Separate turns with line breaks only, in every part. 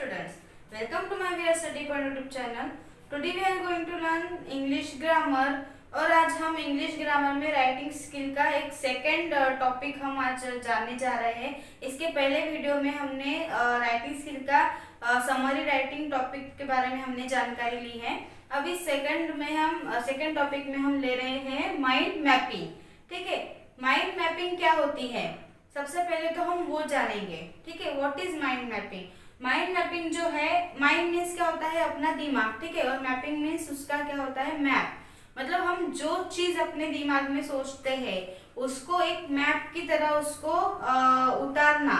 students, welcome to my VR Study Point YouTube channel. Today we are going to learn English grammar और आज हम English grammar में writing skill का एक second topic हम आज जानने जा रहे हैं। इसके पहले वीडियो में हमने राइटिंग स्किल का समरी राइटिंग टॉपिक के बारे में हमने जानकारी ली है। अब इस सेकेंड टॉपिक में हम ले रहे हैं माइंड मैपिंग। ठीक है, माइंड मैपिंग क्या होती है सबसे पहले तो हम वो जानेंगे। ठीक है, what is mind mapping. Mind mapping जो है, माइंड मीन्स क्या होता है अपना दिमाग, ठीक है, और मैपिंग मीन्स उसका क्या होता है मैप। मतलब हम जो चीज अपने दिमाग में सोचते हैं उसको एक मैप की तरह उसको उतारना।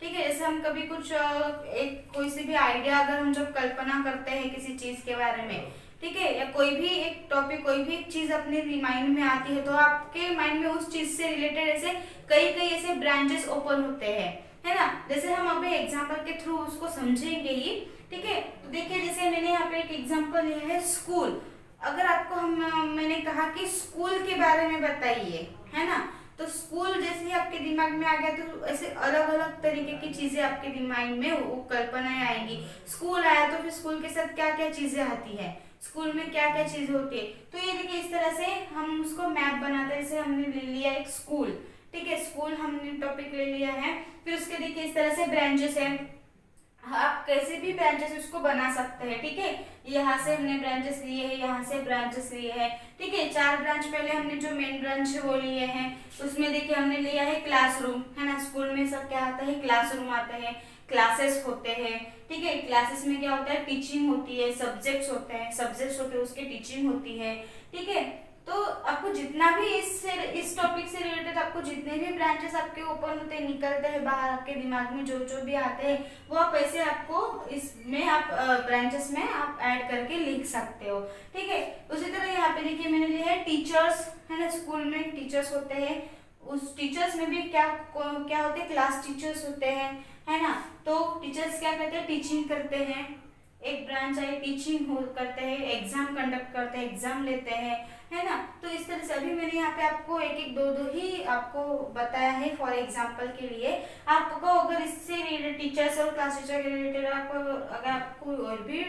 ठीक है, जैसे हम कभी कुछ एक कोई सी भी आइडिया अगर हम जब कल्पना करते हैं किसी चीज के बारे में, ठीक है, या कोई भी एक टॉपिक कोई भी एक चीज अपने माइंड में आती है तो आपके माइंड में उस चीज से रिलेटेड ऐसे कई कई ऐसे ब्रांचेस ओपन होते हैं, है ना। जैसे हम अभी एग्जांपल के थ्रू उसको समझेंगे ही। ठीक है, तो देखिए जैसे मैंने यहाँ पे एक एग्जांपल लिया है स्कूल। अगर आपको मैंने कहा कि स्कूल के बारे में बताइए, है ना, तो स्कूल जैसे ही आपके दिमाग में आ गया तो ऐसे अलग अलग तरीके की चीजें आपके दिमाग में वो कल्पनाएं आएंगी। स्कूल आया तो फिर स्कूल के साथ क्या क्या चीजें आती है, स्कूल में क्या क्या चीजें होती है। तो ये देखिए इस तरह से हम उसको मैप बनाते हैं। जैसे हमने ले लिया एक स्कूल, ठीक है, स्कूल हमने टॉपिक ले लिया है। फिर उसके देखिए इस तरह से ब्रांचेस है, आप कैसे भी ब्रांचेस उसको बना सकते हैं। ठीक है, यहाँ से हमने ब्रांचेस लिए हैं, यहाँ से ब्रांचेस लिए हैं। ठीक है, 4 ब्रांच पहले हमने जो मेन ब्रांच है वो लिए हैं। उसमें देखिए हमने लिया है क्लासरूम, है ना। स्कूल में सब क्या आता है, क्लासरूम आते हैं, क्लासेस होते हैं। ठीक है, क्लासेस में क्या होता है, टीचिंग होती है, सब्जेक्ट्स होते हैं, उसके टीचिंग होती है। ठीक है, तो आपको जितना भी इस टॉपिक से रिलेटेड आपको जितने भी ब्रांचेस आपके ओपन होते हैं, निकलते हैं बाहर आपके दिमाग में, जो जो भी आते हैं वो आप ऐसे आपको इसमें आप ब्रांचेस में आप ऐड करके लिख सकते हो। ठीक है, उसी तरह यहाँ पे देखिए मैंने लिया है टीचर्स, है ना। स्कूल में टीचर्स होते हैं, उस टीचर्स में भी क्या होते हैं, क्लास टीचर्स होते हैं, है ना। तो टीचर्स क्या करते हैं, टीचिंग करते हैं। एक ब्रांच है टीचिंग करते हैं, एग्जाम कंडक्ट करते हैं, एग्जाम लेते हैं, है ना। तो इस तरह से अभी मैंने यहाँ पे आपको एक दो ही आपको बताया है फॉर एग्जांपल के लिए। आपको अगर इससे रिलेटेड टीचर्स और क्लास टीचर के रिलेटेड अगर आपको और भी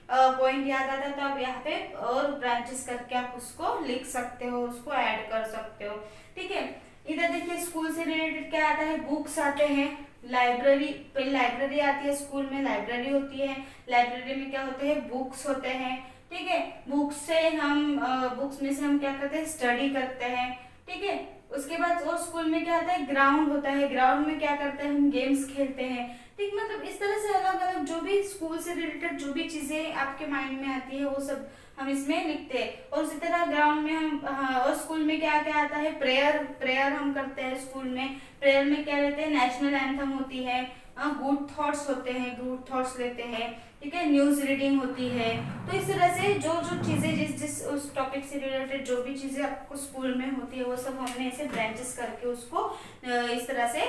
पॉइंट याद आता है तो आप यहाँ पे और ब्रांचेस करके आप उसको लिख सकते हो, उसको ऐड कर सकते हो। ठीक है, इधर देखिए स्कूल से रिलेटेड क्या आता है, बुक्स आते हैं, लाइब्रेरी, पहले लाइब्रेरी आती है, स्कूल में लाइब्रेरी होती है। लाइब्रेरी में क्या होते हैं, बुक्स होते हैं। ठीक है, बुक्स में से हम क्या करते हैं, स्टडी करते हैं। ठीक है, उसके बाद और स्कूल में क्या होता है, ग्राउंड होता है, ग्राउंड में क्या करते हैं, हम गेम्स खेलते हैं। ठीक, मतलब इस तरह से अलग अलग जो भी स्कूल से रिलेटेड जो भी चीजें आपके माइंड में आती है वो सब हम इसमें लिखते हैं। और उसी तरह ग्राउंड में हम और स्कूल में क्या क्या आता है, प्रेयर हम करते हैं स्कूल में। प्रेयर में क्या लेते हैं, नेशनल एंथम होती है, गुड थॉट्स होते हैं, गुड थॉट्स लेते हैं। ठीक है, न्यूज रीडिंग होती है। तो इस तरह से जो जो चीजें जिस उस टॉपिक से रिलेटेड जो भी चीजें आपको स्कूल में होती है वो सब हमने ऐसे ब्रांचेस करके उसको इस तरह से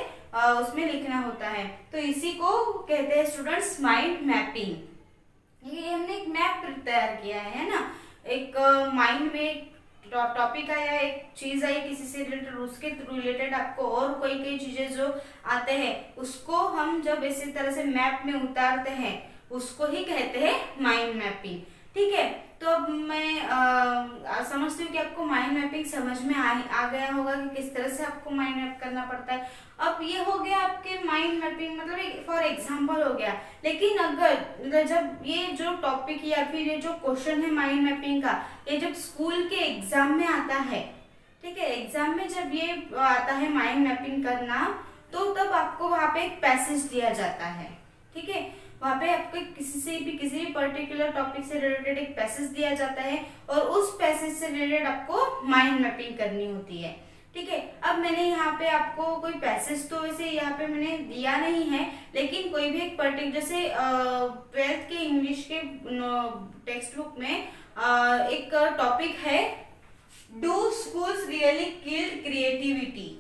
उसमें लिखना होता है। तो इसी को कहते हैं स्टूडेंट्स माइंड मैपिंग। ये हमने एक मैप तैयार किया है ना। एक माइंड में एक टॉपिक आया, एक चीज आई किसी से रिलेटेड, उसके रिलेटेड आपको और कई चीजें जो आते हैं उसको हम जब इसी तरह से मैप में उतारते हैं उसको ही कहते हैं माइंड मैपिंग। ठीक है, तो अब मैं समझती हूँ कि आपको माइंड मैपिंग समझ में आ गया होगा कि किस तरह से आपको माइंड मैप करना पड़ता है। अब ये हो गया आपके माइंड मैपिंग, मतलब एक फॉर एग्जांपल हो गया। लेकिन अगर जब ये जो टॉपिक या फिर ये जो क्वेश्चन है माइंड मैपिंग का, ये जब स्कूल के एग्जाम में आता है, ठीक है, एग्जाम में जब ये आता है माइंड मैपिंग करना, तो तब आपको वहां पे एक पैसेज दिया जाता है। ठीक है, वहां पे आपको किसी भी पर्टिकुलर टॉपिक से रिलेटेड एक पैसेज दिया जाता है और उस पैसेज से रिलेटेड आपको माइंड मैपिंग करनी होती है। ठीक है, अब मैंने यहाँ पे आपको कोई पैसेज तो ऐसे यहाँ पे मैंने दिया नहीं है, लेकिन कोई भी एक पर्टिकुलर जैसे 12th के इंग्लिश के टेक्स्ट बुक में एक टॉपिक है, do schools really kill creativity.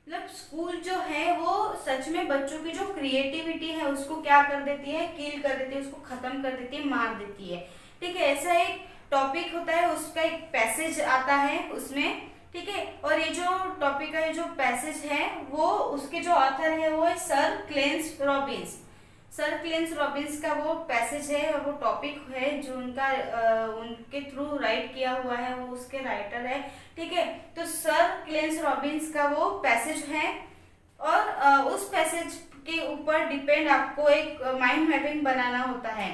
मतलब स्कूल जो है वो सच में बच्चों की जो क्रिएटिविटी है उसको क्या कर देती है, किल कर देती है, उसको खत्म कर देती है, मार देती है। ठीक है, ऐसा एक टॉपिक होता है, उसका एक पैसेज आता है उसमें। ठीक है, और ये जो टॉपिक का ये जो पैसेज है वो उसके जो ऑथर है वो है sir cleanse Robins. Sir cleanse Robins का वो पैसेज है, वो टॉपिक है जो उनका उनके थ्रू राइट किया हुआ है, वो उसके राइटर है, ठीक है। तो सर क्लेंस रॉबिन्स का वो पैसेज है और उस पैसेज के ऊपर डिपेंड आपको एक माइंड मैपिंग बनाना होता है।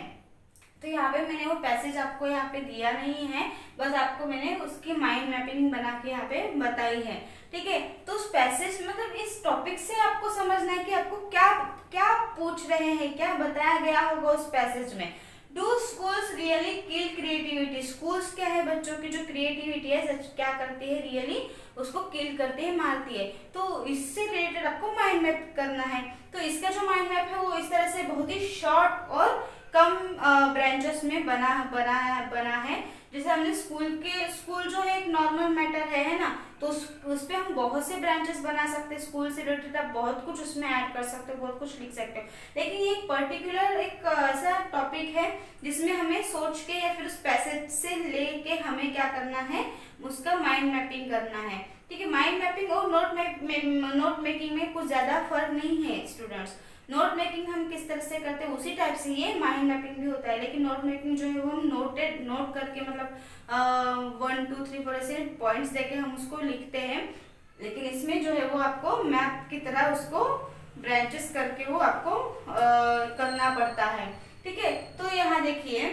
तो यहाँ पे मैंने वो पैसेज आपको यहाँ पे दिया नहीं है, बस आपको मैंने उसकी माइंड मैपिंग बना के यहाँ पे बताई है, ठीक है। तो उस पैसेज मतलब इस टॉपिक से आपको समझना है कि आपको क्या क्या पूछ रहे हैं, क्या बताया गया होगा उस पैसेज में। Do schools really kill creativity, schools क्या है, बच्चों की जो क्रिएटिविटी है सच क्या करती है, रियली उसको किल करती है, मारती है। तो इससे रिलेटेड आपको माइंड मैप करना है। तो इसका जो माइंड मैप है वो इस तरह से बहुत ही शॉर्ट और कम ब्रांचेस में बना है। जैसे हमने स्कूल जो है एक नॉर्मल मैटर है ना, तो उस पे हम बहुत से ब्रांचेस बना सकते हैं। स्कूल से रिलेटेड आप बहुत कुछ उसमें ऐड कर सकते हो, बहुत कुछ लिख सकते हो। लेकिन ये एक पर्टिकुलर एक ऐसा टॉपिक है जिसमें हमें सोच के या फिर उस पैसेज से लेके हमें क्या करना है, उसका माइंड मैपिंग करना है, ठीक है। माइंड मैपिंग और नोट मेकिंग में कुछ ज्यादा फर्क नहीं है स्टूडेंट्स। नोट मेकिंग हम किस तरह से करते हैं उसी टाइप से ये माइंड मैपिंग भी होता है, लेकिन नोट मेकिंग जो है वो हम नोट करके मतलब 1 2 3 4 ऐसे पॉइंट्स देके हम उसको लिखते हैं। लेकिन इसमें जो है वो आपको मैप की तरह उसको ब्रांचेस करके वो आपको करना पड़ता है, ठीक है। तो यहाँ देखिए,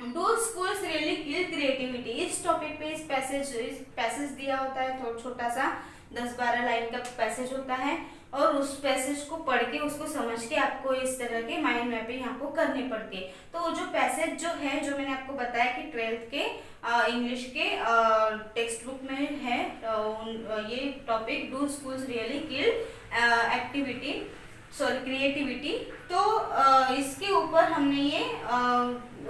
do schools really kill creativity, इस टॉपिक पे इस पैसेज दिया होता है, थोड़ा छोटा सा 10-12 लाइन का पैसेज होता है, और उस पैसेज को पढ़ के उसको समझ के आपको इस तरह के माइंड मैपिंग आपको करनी पड़ती है। तो वो जो पैसेज जो है, जो मैंने आपको बताया कि 12th के इंग्लिश के टेक्स्ट बुक में है, ये topic do schools really kill creativity. तो इसके ऊपर हमने ये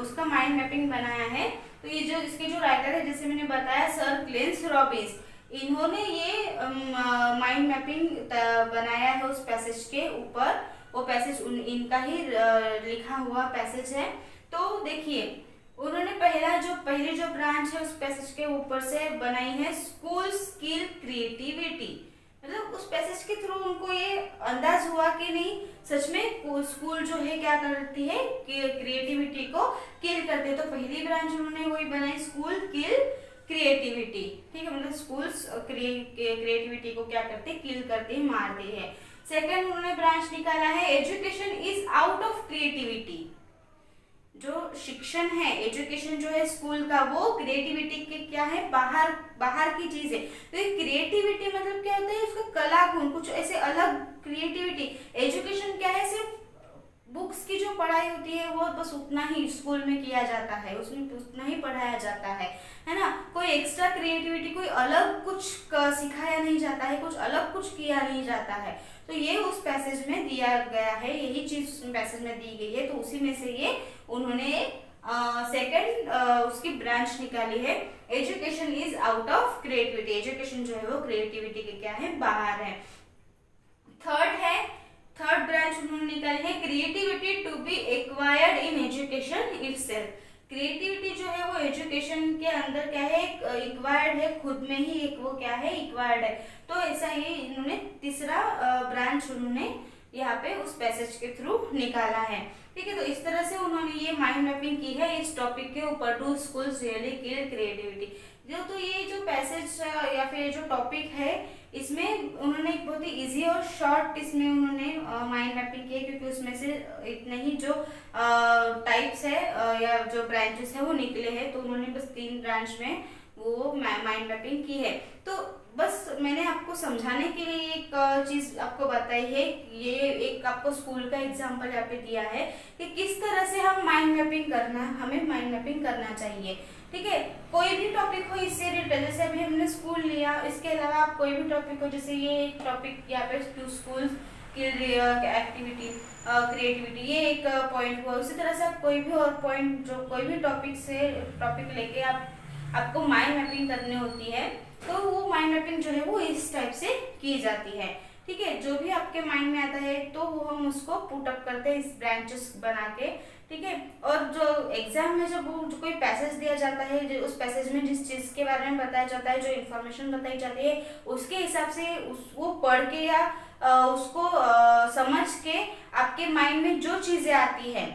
उसका माइंड मैपिंग बनाया है। तो ये जो इसके जो राइटर है, जैसे मैंने बताया सर क्लेंस रॉबिन्स, इन्होंने ये माइंड मैपिंग बनाया है उस पैसेज के ऊपर। वो पैसेज इनका ही लिखा हुआ पैसेज है। तो देखिए, उन्होंने पहली जो ब्रांच है उस पैसेज के ऊपर से बनाई है स्कूल स्किल क्रिएटिविटी। मतलब उस पैसेज के थ्रू उनको ये अंदाज हुआ कि नहीं सच में स्कूल जो है क्या करती है, क्रिएटिविटी को किल करते हैं। तो पहली ब्रांच उन्होंने वही बनाई, स्कूल किल क्रिएटिविटी, ठीक है। मतलब स्कूल्स क्रिएटिविटी को क्या करते हैं, किल करते हैं, मारते हैं। सेकंड उन्होंने ब्रांच निकाला है education is out of creativity. जो शिक्षण है, एजुकेशन जो है स्कूल का, वो क्रिएटिविटी के क्या है, बाहर की चीज है। तो ये क्रिएटिविटी मतलब क्या होता है, उसका कला गुण, कुछ ऐसे अलग क्रिएटिविटी। एजुकेशन क्या है, सिर्फ बुक्स की जो पढ़ाई होती है वो बस उतना ही स्कूल में किया जाता है, उसमें उतना ही पढ़ाया जाता है ना। कोई एक्स्ट्रा क्रिएटिविटी, कोई अलग कुछ सिखाया नहीं जाता है, कुछ अलग कुछ किया नहीं जाता है। तो ये उस पैसेज में दिया गया है, यही चीज उस पैसेज में दी गई है। तो उसी में से ये उन्होंने सेकंड उसकी ब्रांच निकाली है, education is out of creativity. Education जो है वो क्रिएटिविटी के क्या है, बाहर है। थर्ड ब्रांच उन्होंने निकाली है creativity to be acquired in education itself. Creativity जो है वो एजुकेशन के अंदर क्या है, एक्वायर्ड है, खुद में ही एक वो क्या है, एक्वायर्ड है। तो ऐसा ही इन्होंने तीसरा ब्रांच उन्होंने यहाँ पे उस पैसेज के थ्रू निकाला है, ठीक है। तो इस तरह से उन्होंने ये माइंड मैपिंग की है इस टॉपिक के ऊपर, do schools really kill creativity. तो ये जो पैसेज या फिर जो टॉपिक है, इसमें उन्होंने एक बहुत ही इजी और शॉर्ट इसमें उन्होंने माइंड मैपिंग की है, क्योंकि उसमें से इतने ही जो टाइप्स है या जो ब्रांचेस है वो निकले हैं। तो उन्होंने बस 3 ब्रांच में वो माइंड मैपिंग की है। तो बस मैंने आपको समझाने के लिए एक चीज आपको बताई है, ये एक आपको स्कूल का एग्जांपल यहाँ पे दिया है कि किस तरह से हमें माइंड मैपिंग करना चाहिए, ठीक है। कोई भी टॉपिक हो इससे रिलेटेड, जैसे अभी हमने स्कूल लिया, इसके अलावा आप कोई भी टॉपिक हो, जैसे ये एक टॉपिक यहाँ पे स्कूल्स एक्टिविटी क्रिएटिविटी, ये एक पॉइंट हुआ। उसी तरह से आप कोई भी और पॉइंट, जो कोई भी टॉपिक लेके आपको माइंड मैपिंग करनी होती है, तो वो माइंड मैपिंग जो है वो इस टाइप से की जाती है, ठीक है। जो भी आपके माइंड में आता है तो वो हम उसको पुट अप करते हैं इस ब्रांचेस बना के, ठीक है। और जो एग्जाम में जब वो जो कोई पैसेज दिया जाता है, जो उस पैसेज में जिस चीज के बारे में बताया जाता है, जो इन्फॉर्मेशन बताई जाती है, उसके हिसाब से वो पढ़ के या उसको समझ के आपके माइंड में जो चीजें आती है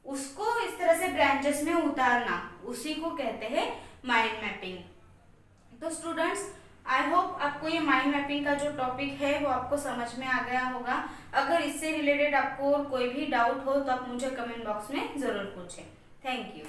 उसको इस तरह से ब्रांचेस में उतारना, उसी को कहते हैं माइंड मैपिंग। तो स्टूडेंट्स, आई होप आपको ये माइंड मैपिंग का जो टॉपिक है वो आपको समझ में आ गया होगा। अगर इससे रिलेटेड आपको कोई भी डाउट हो तो आप मुझे कमेंट बॉक्स में ज़रूर पूछें। Thank you.